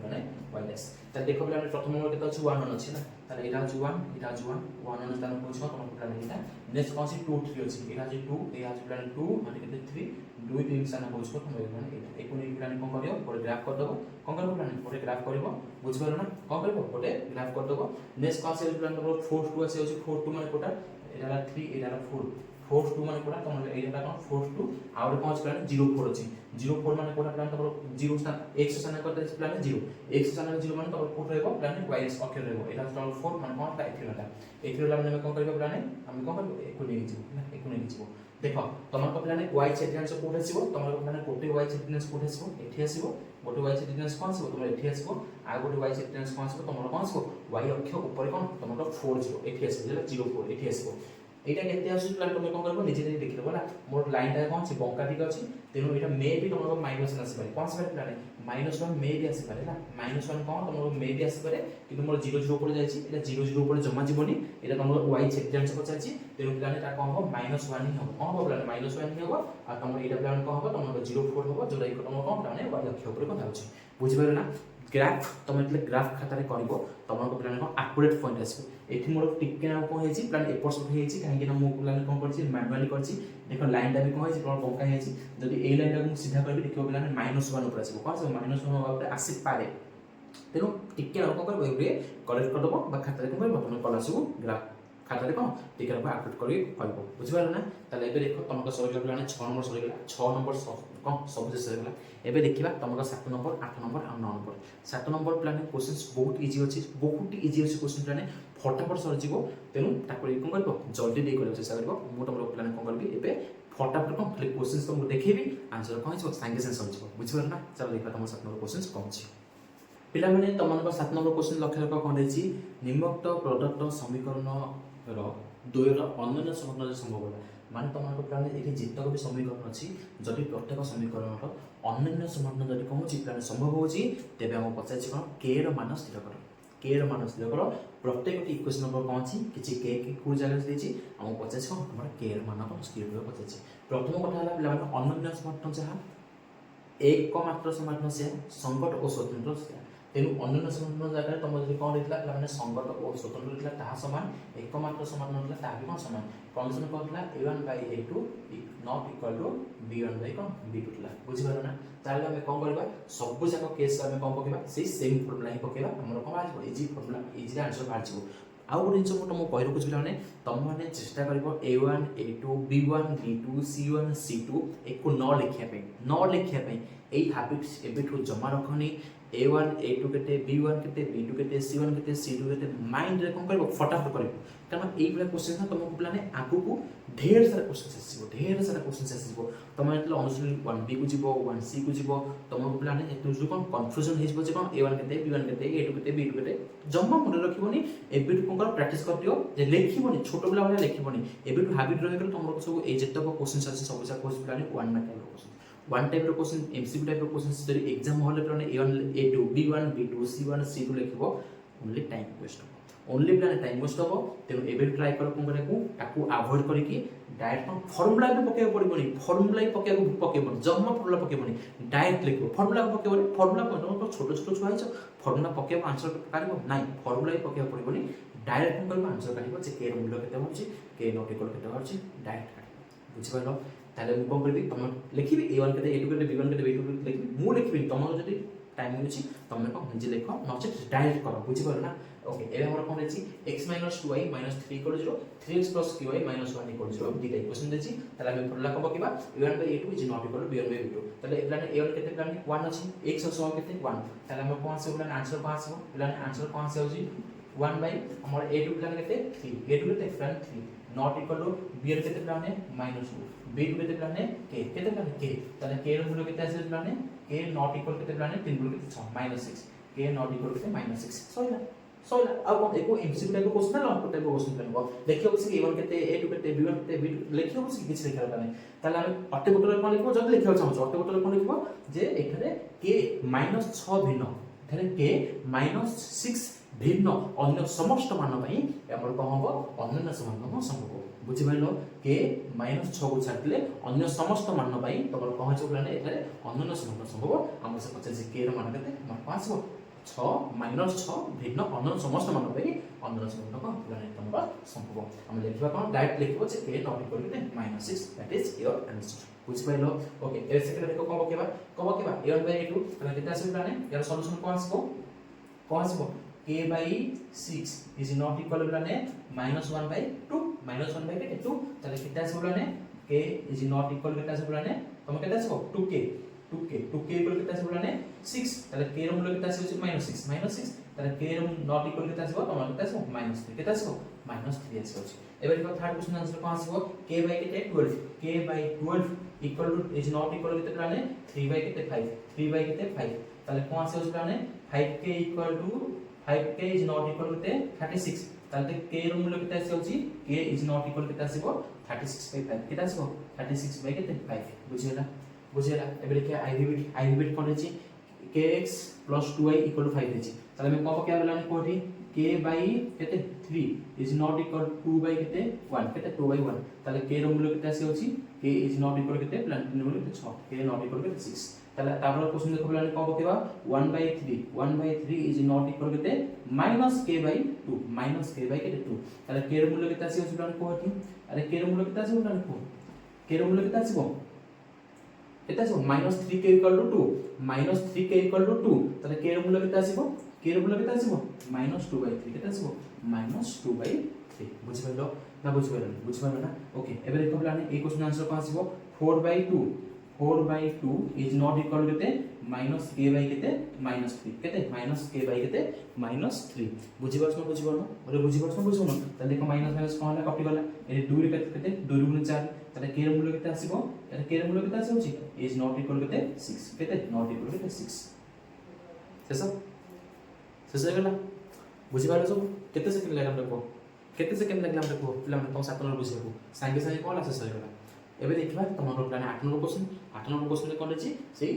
प्लान y दास त देखो प्लान प्रथम हमर केते अछि 1 1 अछि ना ताले एटा होस 1 एटा होस 1 1 1 स्थान कोन छ हमर प्लान एटा नेक्स्ट कोन छि 2 3 अछि एटा होस 2 एटा होस प्लान 2 माने केते 3 2 3 स्थान कोन छ हमर प्लान एटा एकोन प्लान कोन करियो पर ग्राफ कर दबो कोन करबो प्लान पर ग्राफ करबो बुझ पारो ना कोन करबो पटे ग्राफ कर दबो नेक्स्ट कोन से प्लान नंबर 4 2 अछि 4 2 माने कोटा এটা হলো 3 এটা হলো 4 4 2 মানে কোটা তোমার এইটা কোন 4 2 আর কোন আছে প্ল্যান 0 4 আছে 0 4 মানে কোটা প্ল্যান তোমার 0 স্থান x স্থান করতে প্ল্যান 0 x স্থান 0 মানে তোমার কোটা ରହିବ প্ল্যান y অক্ষর ରହିବ এটা তোমার 4 মানে কোন পাই থিলাটা এই থিলা মানে আমি কোন কৰিব প্ল্যান আমি কোন কৰিব একু নেই ଯିବ না একু নেই ଯିବ দেখো তোমার প্ল্যান y সেটিনেস কোটা আসিব তোমার প্ল্যান কোটি y সেটিনেস কোটা আসিব এঠি আসিব গোটে y সেটিনেস কোন আসিব তোমার এঠি আসিব আর গোটে y সেটিনেস কোন আসিব তোমার কোন আসিব y অক্ষ উপরে কোন তোমার 4 ଯିବ এঠি আসিব যেটা 0 4 এঠি আসিব এইটা কেতে আসুଛି প্ଲାନ୍ তুমি কোন করব নিজে নিজে ଦେଖିଦେବ ନା ମୋର ଲାଇନ୍ ଟା কোন ଅଛି ବଙ୍କା ଟିକେ ଅଛି ତେଣୁ ଏଇଟା ମେ ବି ତମର ମାଇନସ୍ ଆସିପାରେ কোন ଆସିପାରେ ପ୍ଲାନ୍ -1 ମେ ବି ଆସିପାରେ ନା -1 কোন ତମର ମେ ବି ଆସିପାରେ କିନ୍ତୁ ମୋର 0 0 ଉପରେ ଯାଇଛି এটা 0 0 ଉପରେ জমা ଯିବନି এটা ତମର y সেটিনেস পচাইছি ତେଣୁ ପ୍ଲାନ୍ এটা কোন হ'ব -1 ହିଁ হ'ব কোন হ'ব ପ୍ଲାନ୍ -1 ହିଁ হ'ব ଆଉ ତମର ଏଇଟା ପ୍ଲାନ୍ କୋन হ'ব ତମର 0 4 হ'ব ଯୋଉଟା କି ତମର କୋन ପ୍ଲାନ୍ y ଅକ୍ଷ ଉପରେ কোন ଅଛି ବୁଝିପାରିଲ ନା গ্রাফ তুমি એટલે গ্রাফ খাতারে করিব তোমার প্লান কোন অ্যাকুরেট পয়েন্ট আসবে এটি মোর টিকে না কোন হেছি প্লান এপোর্ট হেছি কাহিকি না মো প্লান কোন করছি ম্যানুয়ালি করছি দেখো লাইনটা বি কোন হেছি তোমার বଙ୍କା হেছি যদি এই লাইনটা মু সিধা করবি দেখিও প্লান -1 উপরে আসবে কোন আসবে -1 উপরে আসি পারে তেনু টিকে না কোন করব এবে করেক্ট করব বা খাতারে কোন করব তুমি কল আসিব গ্রাফ খাতারে কোন টিকে না আপডেট করি করিব বুঝিপারো না তাহলে এবে দেখো তোমাকে সরি প্লান 6 নম্বর সরি গলা 6 নম্বর কোন সবুজ সরি গলা এবে দেখিবা তোমাকে 7 নম্বর 8 নম্বর আর 9 নম্বর 7 নম্বর প্লান क्वेश्चंस बहुत इजी अछि क्वेश्चन प्लान फटाफट सर जीवो तेनु ताको कोन करबो जल्दी दे करबो चेष्टा करबो मो तमरो प्लान कोन करबी एबे फटाफट कोन खाली क्वेश्चंस तुमको देखेबी आंसर कोन छ संगे संगे समझबो बुझिबर ना चलो देखा तुम 7 नंबर क्वेश्चंस कोन छी पिला माने तमनको 7 नंबर क्वेश्चन लक्ष्य रख कोन देछि निम्नलिखित प्रदत्त समीकरण ର ଦ୍ୱୟର ଅନନ୍ୟ ସମାଧାନ ସମ୍ଭବ ହେଲା ମାନେ ତମର ପ୍ଲାନ ଏଠି ଯେତକ ବି ସମୀକରଣ ଅଛି ଯଦି ପ୍ରତ୍ୟେକ ସମୀକରଣର ଅନନ୍ୟ ସମାଧାନ ଯଦି କୋନ ଅଛି ପ୍ଲାନ ସମ୍ଭବ ହେଉଛି ତେବେ ଆମ ପଚାରିଛି କ'ଣ k ର ମାନ ସ୍ଥିର କର k ର ମାନ ସ୍ଥିର କର ପ୍ରତ୍ୟେକଟି ଇକ୍ୱେସନ ନମ୍ବର କ'ଣ ଅଛି କିଛି k କି କୋଉ ଜାଗାରେ ଦେଇଛି ଆମକୁ ପଚାରିଛି କ'ଣ ଆମର k ର ମାନ କ'ଣ ସ୍ଥିର କରିବା ପଚାରିଛି ପ୍ରଥମ କଥା ହେଲା ପିଲାମାନେ ଅନନ୍ୟ ସମାଧାନ ଯାହା एकमात्र सମାଧାନ ସେ ସଂଗତ ଓ ସ୍ୱତନ୍ତ୍ର ସେୟା ତେଣୁ ଅନନ୍ୟ ସମାଧାନ ଜାଗାରେ ତମ ଯଦି କ'ଣ ଦେଇଥିଲା ପିଲାମାନେ ସଂଗତ ଓ ସ୍ୱତନ୍ତ୍ର ଦେଇଥିଲା ତାହା ସମାନ एकमात्र ସମାଧାନ ଦେଇଥିଲା ତାହା ବି କ'ଣ ସମାନ କଣ୍ଡିସନ କ'ଣ ଥିଲା a1 by a2 not equal to b1 by କ'ଣ b2 ଥିଲା ବୁଝିପାରିଲ ନା ତାହେଲେ ଆମେ କ'ଣ କରିବା ସବୁ ଯାକ କେସ୍ ଆମେ କ'ଣ ପକେଇବା ସେଇ ସେମ୍ ଫର୍ମୁଲା ହିଁ ପକେଇବା ଆମର କ'ଣ ବାହାରିବ ଇଜି ଫର୍ମୁଲା ଇଜିରେ ଆନ୍ସର ବାହାରିଯିବ ଆଉ ଗୋଟେ ଜିନିଷ ମୁଁ ତୁମକୁ କହି ରଖୁଛି ପିଲାମାନେ ତୁମମାନେ ଚେଷ୍ଟା କରିବ a1 a2 b1 b2 c1 c2 ଏକୁ ନ ଲେଖିବା ପାଇଁ ଏଇ ହାବିଟ୍ସ ଏବେଠୁ ଜମା ରଖନି a1 a2 କେତେ b1 କେତେ b2 କେତେ c1 କେତେ c2 କେତେ ମାଇଣ୍ଡରେ କ'ଣ କରିବ ଫଟାଫଟ କରିବ କାରଣ ଏଇଭଳିଆ କ୍ୱେଶ୍ଚନ୍ ନା ତୁମକୁ ପିଲାମାନେ ଆଗକୁ ଢେର ସାରା କ୍ୱେଶ୍ଚନ୍ ଆସିଯିବ ତୁମେ ଯେତେବେଳେ ଅନୁଷ୍ଠାନ 1b କୁ ଯିବ 1c କୁ ଯିବ ତୁମକୁ ପିଲାମାନେ ଏଥିରୁ କ'ଣ କନଫ୍ୟୁଜନ୍ ହେଇଯିବ ଯେ କ'ଣ a1 କେତେ b1 କେତେ a2 କେତେ b2 କେତେ ଜମା ମନେ ରଖିବନି ଏବେଠୁ କ'ଣ କର ପ୍ରାକ୍ଟିସ୍ କରିଦିଅ ଯେ ଲେଖିବନି ଛୋଟ ପିଲା ଭଳିଆ ଲେଖିବନି ଏବେଠୁ ହାବିଟ୍ ରହିଗଲେ ତୁମର ସବୁ ଏଇ ଯେତେକ କ୍ୱେଶ୍ଚନ୍ ଅଛି ସବୁ ଯାକ କ୍ୱେଶ୍ଚନ୍ ପିଲାମାନେ ୱାନ୍ ମାର୍କ ଟାଇପ୍ର କ୍ୱେଶ୍ଚନ୍ वन टाइप रो क्वेश्चन एमसीक्यू टाइप रो क्वेश्चन जरी exam hall plan a1 a2 b1 b2 c1 c2 लिखिबो only time waste only plan time waste हो तेनु एबे ट्राई करो कोन करे को ताकू अवॉइड करी कि डायरेक्ट फार्मूला भी पकेबो पड़िबोनी फार्मूला ही पकेबो जम्मा फार्मूला पकेबोनी डायरेक्ट लिखिबो फार्मूला पकेबोनी फार्मूला को छोटो छोटो छुआ छ फार्मूला पकेबो आंसर काढिबो नाही फार्मूला ही पकेबो पड़िबोनी डायरेक्ट कोन करबो आंसर काढिबो जे के रो मूल्य केते होछि के नॉट इक्वल केते होछि डायरेक्ट काढिबो बुझि पाइलो তাহলে আমি কোন করবি তুমি লিখিবি a1 কেতে a2 কেতে b1 কেতে b2 কেতে লিখিবি মু লিখিবি তোমার যদি টাইম মিলুছি তুমি কোন নিজে লেখো নচেত ডাইরেক্ট করো বুঝি পারো না ওকে এবে আমরা কোন দেছি x - 2y - 3 = 0 3x + qy - 1 = 0 দুইটা ইকুয়েশন দেছি তাহলে আমি formula com পকিবা a1 / a2 = not equal to b1 / b2 তাহলে এপ্লানে a1 কেতে প্লানে 1 আছে x ও সহ কেতে 1 তাহলে আমরা কোন আছে প্লানে आंसर কোন আছে প্লানে आंसर কোন আছে হচ্ছে 1 by আমার a2 প্লানে কেতে 3 a2 কেতে প্লানে 3 not equal to b1 কেতে প্লানে -2 b2 কেতে প্লানে k কেতে প্লানে k তাহলে k এর মূল্য কেতে আসবে প্লানে k not equal কেতে প্লানে 3 গুণ কেতে 6 -6 k not equal কেতে -6 সইলা ଆଉ କଣ ଏକୁ ଏମସିକ୍ୟୁ ଟାଇପ କ୍ୱେଶ୍ଚନ ନା ଲଙ୍ଗ ଟାଇପ କ୍ୱେଶ୍ଚନ ଜାଣିବ ଦେଖିବାକୁ ଅଛି a1 କେତେ a2 କେତେ b1 କେତେ b2 ଲେଖିବାକୁ ଅଛି କିଛି ଲେଖିବା ନାହିଁ ତାହେଲେ ଆମେ ଅଟେ ବୋଟରେ କଣ ଲେଖିବ ଯଦି ଲେଖିବାକୁ ଚାହୁଁଛ ଅଟେ ବୋଟରେ କଣ ଲେଖିବ ଯେ ଏଠାରେ k -6 ଭିନ୍ନ ଏଠାରେ k -6 ଭିନ୍ନ ଅନ୍ୟ ସମସ୍ତ ମାନ ପାଇଁ ଆମର କଣ ହବ ଅନନ୍ୟ ସମାଧାନ ସମ୍ଭବ ବୁଝିପାରିଲ k -6 କୁ ଛାଡ଼ିଲେ ଅନ୍ୟ ସମସ୍ତ ମାନ ପାଇଁ ତମର କଣ ହେଇଯିବ ପ୍ଲାନେ ଏଠାରେ ଅନନ୍ୟ ସମାଧାନ ସମ୍ଭବ ଆମର ସେ ପଚାରିଛି k ର ମାନ କେତେ ମାନ ଆସିବ 6 -6 ଭିନ୍ନ ଅନ୍ୟ ସମସ୍ତ ମାନ ପାଇଁ ଅନ୍ୟ ସମାଧାନ କଣ ପ୍ଲାନେ ତମର ସମ୍ଭବ ଆମେ ଲେଖିବା କଣ डायरेक्ट ଲେଖିବ ଯେ k not equal to -6 that is your answer ବୁଝିପାରିଲ ଓକେ ଏ ସେକେଣ୍ଡ ଦେଖ କଣ ପକେଇବା a1 by a2 ତାହେଲେ କେତେ ଆସିବ ପ୍ଲାନେ यार सॉल्यूशन କଣ ଆସିବ k by 6 is not equal to प्लाने -1 by 2 -1 बाय केते 2 তাহলে কেতে আসবে বলানে k ইজ নট ইকুয়াল কেতে আসবে বলানে তুমি কেতে আসবে 2k 2k ইকুয়াল কেতে আসবে বলানে 6 তাহলে k এর মূল্য কেতে আসবে হচ্ছে -6 তাহলে k এর নট ইকুয়াল কেতে আসবে তোমার কেতে আসবে -3 কেতে আসবে -3 আসবে এবার দেখো থার্ড কোশ্চেন आंसर কোন আসবে k বাই কেতে 12 k by 12 equal to is not equal কেতে বলানে 3 বাই কেতে 5 3 বাই কেতে 5 তাহলে কোন আসবে বলানে 5k equal to 5k is not equal to 36 তাহলে k এর মূল্য কত আসছে হচ্ছে k is not equal কত আসিব 36 বাই 5 কত আসিব 36 বাই কত 5 বুঝিলা এবারে কি আই রিপিট করেছি kx + 2y = 5 হয়েছে তাহলে আমি কত কে বললাম কোটি k বাই কত 3 is not equal 2 বাই কত 1 কত 2 বাই 1 তাহলে k এর মূল্য কত আসছে হচ্ছে k is not equal কত প্লাস মূল্য কত 6 k not equal কত 6 তাহলে তারপর কোশ্চেন দেখো বললাম কত কেবা 1/3 is not equal কত -k/2 -k/2 তাহলে k এর মূল্য কত আসছে বললাম কোটি আরে k এর মূল্য কত আসছে বললাম কো k এর মূল্য কত আসছে এটা আছে -3k = 2 -3k = 2 তাহলে k এর মূল্য কত আসবে k এর মূল্য কত আসবে -2/3 কত আসবে -2/3 বুঝিপারলো না বুঝিপারলো না ওকে এবারে দেখো বললাম এই কোশ্চেন आंसर কোন আসবে 4/2 is not equal কেতে -k বাই কেতে -3 কেতে -k বাই কেতে -3 বুঝিপারছ না ওরে বুঝিপারছ না তাহলে দেখো মাইনাস মাইনাস কোন হলা কপি গলা এই 2 রে কেতে 2 * 4 তাহলে k এর মূল্য কেতে আসিব এটা k এর মূল্য কেতে আসিব is not equal কেতে 6 কেতে not equal কেতে 6 শেষ হয়ে গেল বুঝিপারছ কেতে সেকেন্ড লাগলাম দেখো কেতে সেকেন্ড লাগলাম দেখো পিলাମାନେ ତମ 7 নম্বর বুঝিବାକୁ ସାଙ୍ଗେ ସାଙ୍ଗେ କଣ ଶେଷ ହେଇଗଲା ଏବେ ଦେଖିବା ତମର ପ୍ଲାନ୍ 8 নম্বର क्वेश्चन କଣ ଅଛି ସେଇ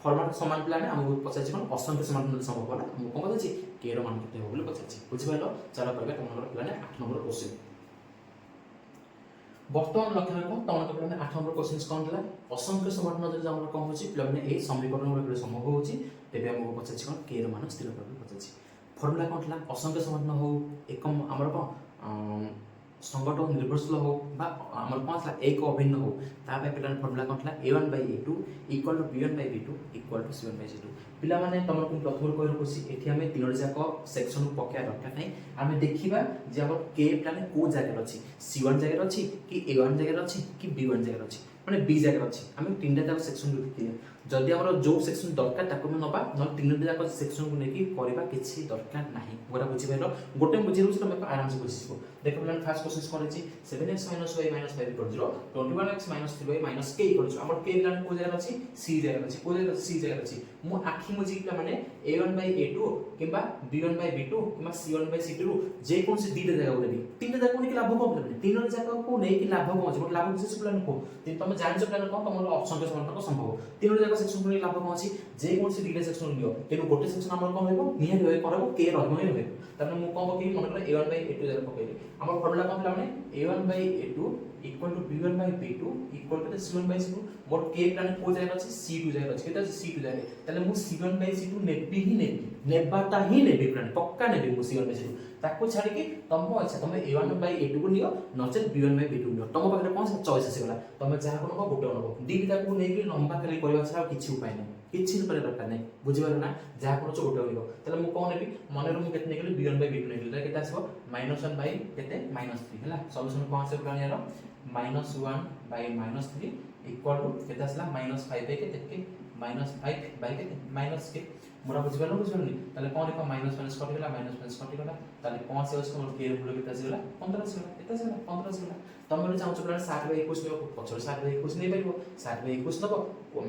ଫର୍ମାଟ ସମାନ ପ୍ଲାନ୍ ଆମକୁ ପଚାରିଛି କଣ ଅସଂଖ୍ୟ ସମାନ ସମ୍ଭବ ହେଲା ଆମକୁ କଣ ପଚାରିଛି k ର ମାନ କେତେ ହେବ ବୋଲି ପଚାରିଛି ବୁଝିପାରିଲ ଚାଲ କରିବା ତମର ପ୍ଲାନ୍ 8 নম্বর क्वेश्चन বর্তমান লক্ষ্য রাখো তোমার প্লান 8 নম্বর क्वेश्चन কোন ଥିଲା অসংখ্য সমান যদি আমরা কম হচ্ছে প্লান এই সমীকরণ গুলো সম্ভব হচ্ছে তেবে ଆମକୁ পচারিছি কোন k ର ମାନ ସ୍ଥିର କରିବାକୁ ପଚାରିଛି ফর্মুলা কোন ଥିଲା অসংখ্য সমান হও একম ଆମର কোন संगठ निर्भरशील हो बा हमर पांच ला एक अभिन्न हो तापे पिलान फॉर्मूला कोन थला a1/a2 = b1/b2 = c1/c2 पिला माने तमर को प्रथम कहि रखछि एठी हमें तीन जाक सेक्शन पक्या दरकार नै हमें देखिबा जे हमर k प्लान को जगह अछि c1 जगह अछि कि a1 जगह अछि कि b1 जगह अछि माने b जगह अछि हमें तीन जाक सेक्शन देखिया जदि हमर जो सेक्शन दरकार ताको हम नबा न तीन जाक सेक्शन को नेकी करबा किछि दरकार नाही गोरा बुझि भेलो गोटे बुझि रुछि तमे आराम से बुझिसबो देखो प्लान फर्स्ट क्वेश्चन कोन अछि 7x - y - 5 = 0 21x - 3y - k = 0 हमर k प्लान को जगह अछि c जगह अछि को जगह c जगह अछि मु आखि मुझि पिला माने a1/a2 किबा b1/b2 किबा c1/c2 जे कोन से दीटा जगह बोलबी तीनटा जगह कोन के लाभ कोन प्लान तीनटा जगह को नै कि लाभ कोन अछि बट लाभ किछि प्लान को तमे जानछ प्लान कोन तमरो ऑप्शन के समान संभव तीनटा जगह सेक्शन को लाभ कोन अछि जे कोन से दीटा सेक्शन लियो तेनु गोटे सेक्शन हमर कोन होइबो निया होय करबो k रहबो ही रहबो तने मु कोन पकि मन कर a1/a2 जगह पकइले हमर फॉर्मूला कोन प्लान a1/a2 = b1/b2 = c1/c2 मोर k प्लान को जगह अछि c2 जगह अछि केता c2 जगह तले मु c1/c2 नेबी ही नेबाता ही नेबी प्लान पक्का नेबी मु c1/c2 ताको छाडी कि तम इच्छा तमे a1/a2 को लियो नचे b1/b2 लियो तम पाखरे कोन चॉइस आसीगला तमे जहा को नको गोटे नको दीटा ताको नै कि लंबा खाली करबा छा किछि उपाय नै किछि पर दरकार नै बुझिबार ना जहा को गोटे लियो तले मु कोन नेबी मने रो मु केते नेकली b1/b2 नेकली केता आसीबो -1 बाय केते -3 हला सॉल्यूशन कोन आसे प्लान यार -1 बाय -3 इक्वल टू केते आसला -5 बाय केते के -5 बाय केते -k मोरा बुझिबानो ताले कोन देखो माइनस कटि गेला माइनस कटि गेला ताले 5 से उसको के भूल केते आसीगला 15 आसीगला केते आसीगला 15 आसीगला तमरे चाहू प्लान 7/21 लियो पछर 7/21 नै परिबो 7/21 नबो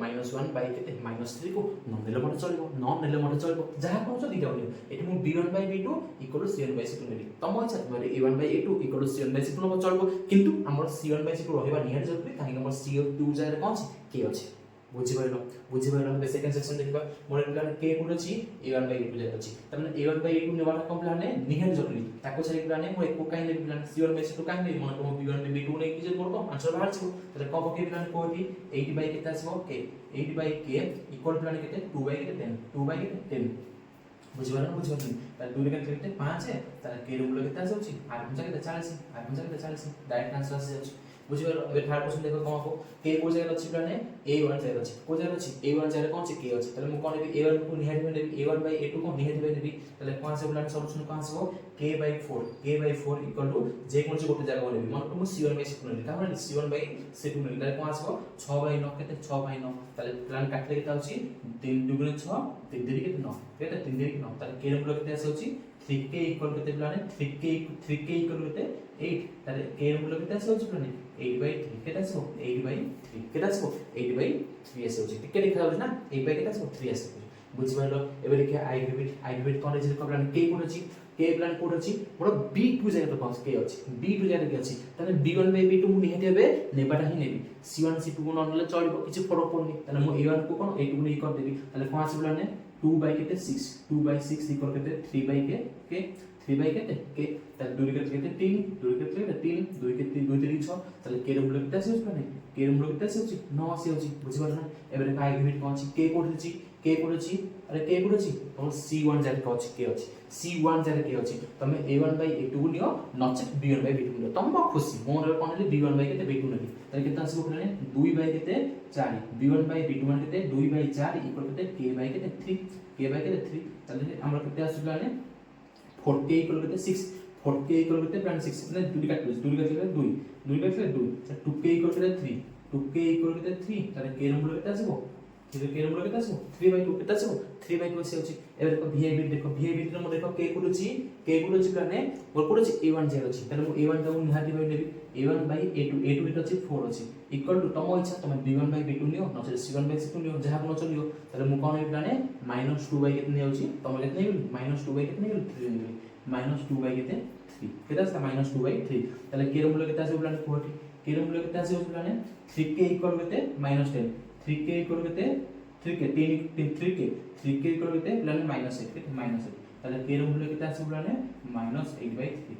-1 बाय केते -3 को न नेले मटे चलिबो जहा कहउछ दिटा लियो एठी मु b1/b2 = c1/c2 नेली तम इच्छा तमरे a1/a2 = c1/c2 नबो चलिबो किंतु हमर c1/c2 रहिबा निहार जरूरी काहे हमर c2 जगह कोन छै k अछि बुझिबाइलो बे सेकंड सेक्शन देखबा मोर प्लान k गुण अछि a1/a2 जगह अछि तमने a1/a2 नेबाटा कम प्लान ने निहार जरूरी ताको छाई प्लान ने मो एको काई ने प्लान c1/c2 काई ने मन को b1/b2 नै कि जे मोर को आंसर बाहर छिबो तले कब के प्लान को होती 8/k केता आसीबो k 8/k equal plan केते 2/10 2/10 बुझिबानो ताले 2 रे केते 5 है ताले k रो मूल्य केते आछी 8 केते 40 डायरेक्ट आंसर आसी जाछ বুঝিপারো এবে থার্ড কোশ্চেন দেখো কোন হবো k কোন জায়গায় আছে প্লানে a1 জায়গায় আছে কোন জায়গায় আছে a1 জায়গায় কোন আছে k আছে তাহলে মু কোন নেবি a1 को निगेटिव नेबी a1 बाय a2 को निगेटिव नेबी তাহলে কোন আছে প্লানে সলিউশন কোন আসবো k/4 ইকুয়াল টু যে কোন যে গোটে জায়গা নেবি মানে তুমি c1 বাই c2 নেবি তাহলে c1 বাই c2 নেবি তাহলে কোন আসবো 6/9 কেতে 6/9 তাহলে প্লান কাটলে কেতে আছে 3 দুগুণে 6 3 দুই কেতে 9 কেতে 3 দুই 9 তাহলে k এর মূল্য কেতে আসে হচ্ছে 3k ইকুয়াল কেতে প্লানে 3k ইকুয়াল কেতে 8 তাহলে k এর মূল্য কেতে আসে হচ্ছে প্লানে 8/3 কেতে আসে 8/3 কেতে আসে 8/3 আসে হচ্ছে টিকে লেখা যাবে না 8 কেতে আসে 3 আসে বুঝি পারলো এবারে লিখে আইভিবিট কোন আছে plan k কোনছি k plan code আছে বড় b2 জায়গাটা কোন k আছে b2 জায়গাটা কি আছে তাহলে b1/b2 মু নিহাতি হবে নেবাটা হি নেবি c1 c2 কোন নলে চলিব কিছু ফরক পড়নি তাহলে মু a1 को কোন a2 নে ইকুয়াল দেবি তাহলে কোন আছে প্লানে 2/কেতে 6 2/6 ইকুয়াল কেতে 3/k k 3/কেতে k তাহলে 2 কেতে কেতে 3 2 কেতে কেতে 3 2 কেতে 2 3 6 তাহলে k এর মূল্য কেতে আসে প্লানে k এর মূল্য কেতে আসে 9 আসে হচ্ছে বুঝি পারছ না এবারে আইভিবিট কোন আছে k কোডছি k কোডছি আরে k কোডছি তখন c1 জায়গাটা আছে k আছে c1 জায়গাটা k আছে তুমি a1/a2 নিও নচেত b1/b2 নিও তম্বা খুশি মোর কোন হলে b1/কেতে b2 নেবি তাহলে কেতে আসবে প্লানে 2/কেতে 4 b1/b2 মানে কেতে 2/4 ইকুয়াল কেতে k/কেতে 3 k/কেতে 3 তাহলে আমরা কেতে আসবে প্লানে 4k ইকুয়াল কেতে 6 4k ইকুয়াল কেতে প্লান 6 মানে 2 কাটলে 2 কাটলে 2 2 কাটলে 2 তাহলে 2k ইকুয়াল কেতে 3 2k ইকুয়াল কেতে 3 তাহলে k এর মূল্য কেতে আসবে ঠিক k এর মূল্য কেতে আসবে 3/2 কেতে আসবে 3/2 এসে হচ্ছে এবার দেখো ভিআইবি এর মধ্যে দেখো k কোডছি প্লানে ওর কোডছি a1 জায়গা আছে তাহলে a1 টা নিহাতি ভাবে নেবি a1/a2 a2 এটা হচ্ছে 4 আছে ইকুয়াল টু তম ইচ্ছা তুমি b1/b2 নিও নচে c1/c2 নিও যাহা কোন চলিও তাহলে মু কোন নেবি প্লানে -2/কেতে নিয়ে যাচ্ছি তুমি কেতে নেবি -2/কেতে নেবি 3 নেবি -2/কেতে 3 কেতে আসে -2/3 তাহলে k এর মূল্য কেতে আসবে প্লানে 40 k এর মূল্য কেতে আসবে প্লানে 3k ইকুয়াল কেতে -10 3k ইকুয়াল কেতে 3k 3k ইকুয়াল কেতে প্লানে -8 কেতে -8 তাহলে k এর মূল্য কেতে আসবে প্লানে -8/3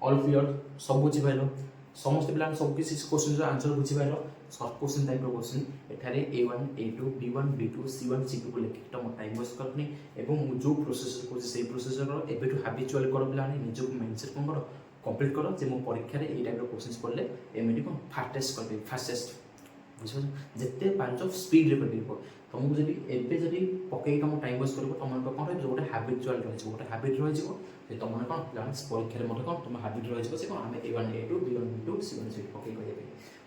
অল ক্লিয়ার সব বুঝি পাইলো সমস্ত প্লান সব কিছু কোশ্চেন आंसर বুঝি পাইলো শর্ট কোশ্চেন টাইপ র question এঠারে a1 a2 b1 b2 c1 c2 को लेके तो मो टाइम वेस्ट करनी एवं जो प्रोसेसर को से प्रोसेसर एबेटू हैबिचुअल कर प्लान निज माइंडसेट कोन करो कंप्लीट करो जे मो परीक्षा रे ए टाइप र क्वेश्चंस पढ़ले एमडी को फास्टेस्ट बुझो जत्ते पांच ऑफ स्पीड रे कर तुमको जदि एबे जदि पकई तुम टाइम वेस्ट करबो तुम कोन रे जोटा हैबिचुअल रहि छै गोटा हैबिट रहि छै जे तुम कोन प्लान परीक्षा रे मते कोन तुम हैबिट रहि छै से कोन हमें a1 a2 b1 b2 c1 c2 पकई करिबे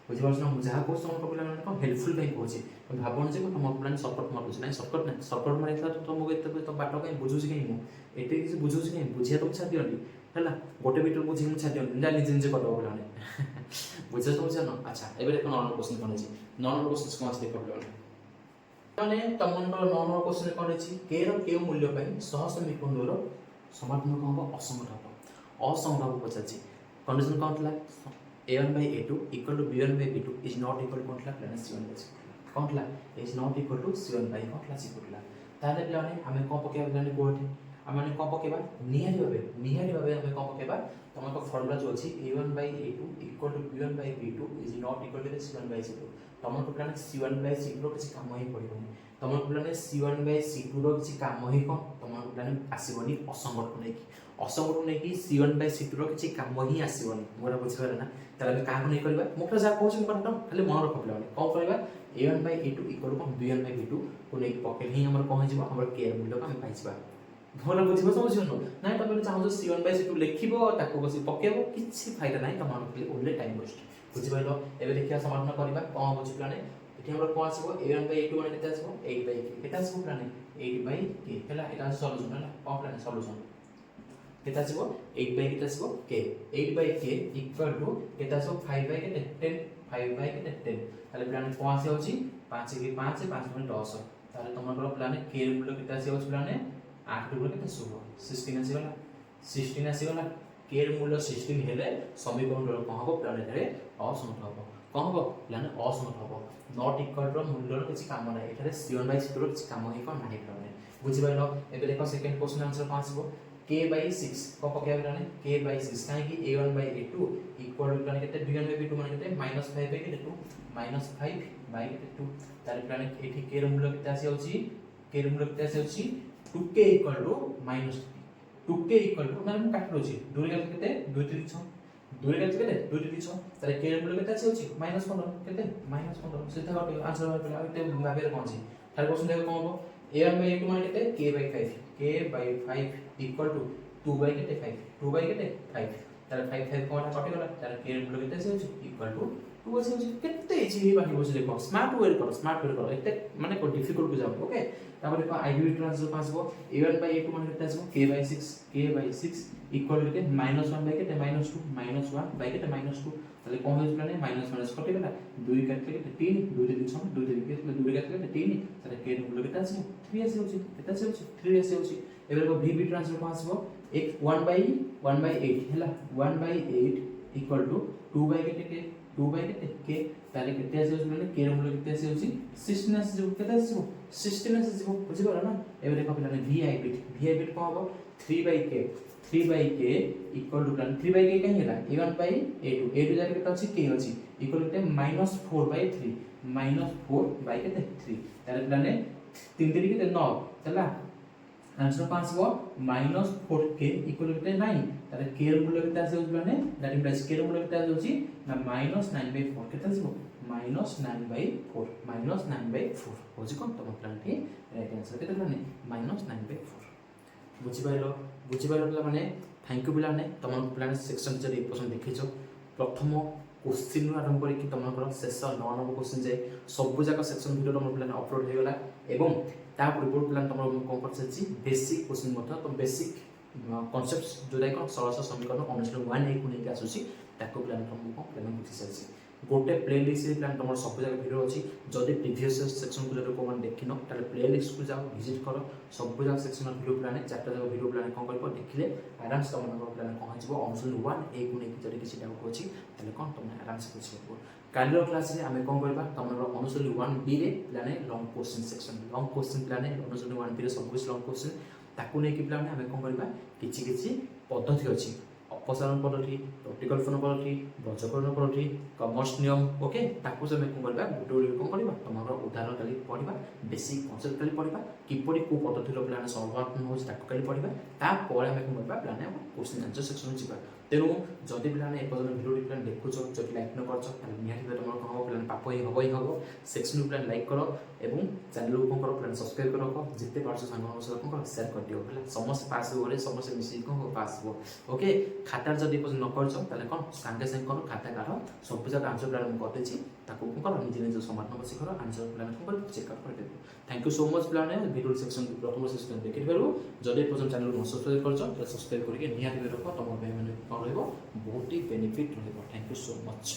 बुझि पारछ ना जहा को तुम प्रोब्लेम कोन हेल्पफुल टाइप होछि तुम भाबन जे तुम प्लान शॉर्टकट मारछ नै शॉर्टकट मारे तो तुमको एते तो बाटो कहीं बुझुछि कहीं मु एते किसी बुझुछि कहीं बुझिया तुम छाती हंडी हैला गोटे मीटर बुझि मु छाती हंडी जानि जिन जे कटो प्लान बुझछ तुम जानो अच्छा एबे देखो नॉर्मल क्वेश्चन कोन अछि नॉर्मल क्वेश्चन कोन अछि देखो प्लान माने तमनकर नॉर्मल क्वेश्चन कोन अछि के रो के मूल्य पई सहसमीकरणर समाधान कोन हो असंगत पचाछि कंडीशन कोन थला a1/a2 equal to b1/b2 is not equal to कोन थला प्लस c1/c2 कोन थला is not equal to c1/कोन थला c2 थला ताले प्लाने हमें कोन पकेबा प्लाने कोठी आमे कोन पकेबा निहारी भाबे हमें कोन पकेबा तमको फार्मूला जो अछि a1/a2 equal to b1/b2 is not equal to c1/c2 तमको प्लाने c1/c2 रो किछि काम ही पड़िबोनी तमको प्लाने c1/c2 रो किछि काम ही कोन तमको प्लाने आसीबोनी असंगत नै कि c1/c2 रो किछि काम ही आसीबोनी मोरा बुझिबारे ना ताले का नै करबा मोकरा जा कहउछि कोन खाली मन रख प्लाने कोन करबा a1/a2 equal to b1/b2 को नै पकेल ही हमर कहै जिवो हमर के मूल्य को हम पाइछबा भोला बुझिबो समझियो ना तबे चाहू c1/c2 लिखिबो ताको बसी पकेबो किछि फायदा नै तमन के ओनली टाइम वेस्ट बुझिबाइलो एबे देखिया समाधान करबा कोन बुझि प्लाने एठी हमर कोन आसीबो a1/a2 माने केते आसीबो 8/k केते आसीबो प्लाने 8/k हला एटा सॉल्यूशन हला कोन प्लाने सॉल्यूशन केते आसीबो 8/k केते आसीबो k 8/k इक्वल टू केते आसीबो 5/k 10 5/k 10 ताले प्लाने कोन आसी होची 5 के 5 5 में 10 ताले तमर प्लाने k रे मूल्य केते आसी होची प्लाने 8 रे केते 16 आसी गला k रे मूल्य 16 हेले समीकरण रो कोन हबो प्लाने रे असमत हबो कोन हबो प्लाने असमत हबो नॉट इक्वल रो मूल्य रो किछि काम नै एठारे c1/c2 रो किछि काम ही कोन नाही प्लाने बुझि पाइलो एबे देखो सेकंड क्वेश्चन आंसर कोन आसीबो k/6 को पकेबा प्लाने k/6 काहे कि a1/a2 इक्वल टू प्लाने केते b1/b2 माने केते -5/2 -5/2 ताले प्लाने एठी k रो मूल्य केते आसी होची k रो मूल्य केते आसी होची 2k equal to -3 2k equal to মানে ମୁଁ କାଟି ଦଉଛି 2 ରେ କେତେ 2 3 6 2 ରେ କେତେ 2 3 6 ତାହେଲେ k ର ମୂଲ୍ୟ କେତେ ଅଛି -15 କେତେ -15 ସିଧା କଟିବ ଆନ୍ସର ବାହାରିଲା ଆଉ ଏତେ ଭାବିବାର କଣ ଅଛି ଥାର୍ଡ क्वेश्चन देखो कौन हो a1 by a2 माने कितने k/5 इक्वल टू 2 by कितने 5 2 by कितने 5 तारे 5 5 कोन कटि गला तारे k ର मूल्य केते से इक्वल टू 2 আছে केते इजी बाकी बस देखो स्मार्ट वे करो एते माने को डिफिकल्ट को जाओ ओके तापर देखो IB transfer पासबो a1 by a2 माने कितने आसबो k/6 इक्वल टू के -1 by कितने -2 -1 by कितने -2 তাহলে কোন হইছে মানে মাইনাস মাইনাস কটে গেল 2 কাটলে কেটে 3 2 রে 6 2 রে কেটে 2 রে কাটলে 3 তাহলে k র মূল্য কেটে আছে 3 আসে হচ্ছে কেটে আছে হচ্ছে 3 আসে হচ্ছে এবারে কো vb ট্রান্সফার কোন আসবো x 1/8 হেলা 1/8 ইকুয়াল টু 2 বাই কেটে k 2 বাই কেটে k তাহলে কেটে আসে হচ্ছে মানে k র মূল্য কেটে আসে হচ্ছে 16 আসে যাব কেটে আসে 16 আসে যাব বুঝি পারো না এবারে কো মানে vi bit কোন হবে 3/k 3/k equal to 3/k कहीं है a1 by a2 जाके कितना अछि k अछि इक्वल टू -4/3 -4 by केते 3 ताले प्लाने 3 3 केते 9 चला आंसर पास हो -4k इक्वल टू 9 ताले k र मूल्य केते आसे प्लाने दैट इम्प्लाइज k र मूल्य केते आसे ना -9/4 केते आसे -9/4 -9/4 होजी कोन तम प्लान ठी राइट आंसर केते प्लाने -9/4 बुझी पाइलो पिला माने थैंक यू पिला ने तमन प्लान सेक्शन जरी पसंद देखिछो प्रथम क्वेश्चन रु आरंभ करी कि तमनकर शेष 9 नंबर क्वेश्चन जाय सब जाका सेक्शन वीडियो तमन प्लान अपलोड हो गला एवं ता रिपोर्ट प्लान तमन कोन करछि बेसिक क्वेश्चन मत तो बेसिक कांसेप्ट्स जोदा को सरल समीकरण अनुशीलन 1 1 को नै आसुछि ताको प्लान तमन प्लान बुझि सछि गोटे प्लेलिस्ट रे प्लान तमर सब जगह वीडियो अछि जदि प्रीवियस सेक्शन को जदि कोन देखिनो ताले प्लेलिस्ट को जाओ विजिट करो सब जगह सेक्शन वीडियो प्लान चारटा जगह वीडियो प्लान कोन करबो देखिले आराम से तमन प्लान कोन हिजबो अनुशीलन 1 1 को नै जदि किछि डाउट अछि ताले कोन तमन आराम से बुझिबो कालिर क्लास रे हमें कोन करबा तमर अनुशीलन 1 बी रे plan long question section long question plan अनुशीलन 1 बी रे सब कुछ लॉन्ग क्वेश्चन ताकू नै कि प्लान हमें कोन करबा किछि पद्धति अछि अपसारण पद्धति प्रतिकल्पन पद्धति ब्रजकरण पद्धति कमर्स नियम ओके ताकू से मैं कोन करबा गुटोरी कोन करबा तमरो उदाहरण खाली पढिबा बेसिक कांसेप्ट खाली पढिबा किपरि को पद्धति रो प्लान सॉल्व होछ ताकू खाली पढिबा ता परे हमें कोन करबा प्लान क्वेश्चन आंसर सेक्शन जिबा तेनु जदि प्लान ए पजन वीडियो प्लान देखुछो जदि लाइक न करछो ताले निहाती तमरो कोन हो प्लान पाप ही हबो सेक्शन प्लान लाइक करो एवं चैनल को करो प्लान सब्सक्राइब करो जिते पारछो संग सह कोन शेयर कर दियो भला समस्त पास हो रे समस्त मिसी कोन पास हो ओके खाता जदि पजन न करछो ताले कोन संगे संग करो खाता काढो सब जगह आंसर प्लान को करतेछि ताको कोन करो निजे निजे समाधान बसी करो आंसर प्लान को चेक आउट कर देबो thank you so much plan video section प्रथम सेक्शन देखि पारो जदि पजन चैनल को सब्सक्राइब करछो तो सब्सक्राइब करके निहाती रखो तम भाई माने रहइबो बहुत ही बेनिफिट रहइबो थैंक यू सो मच।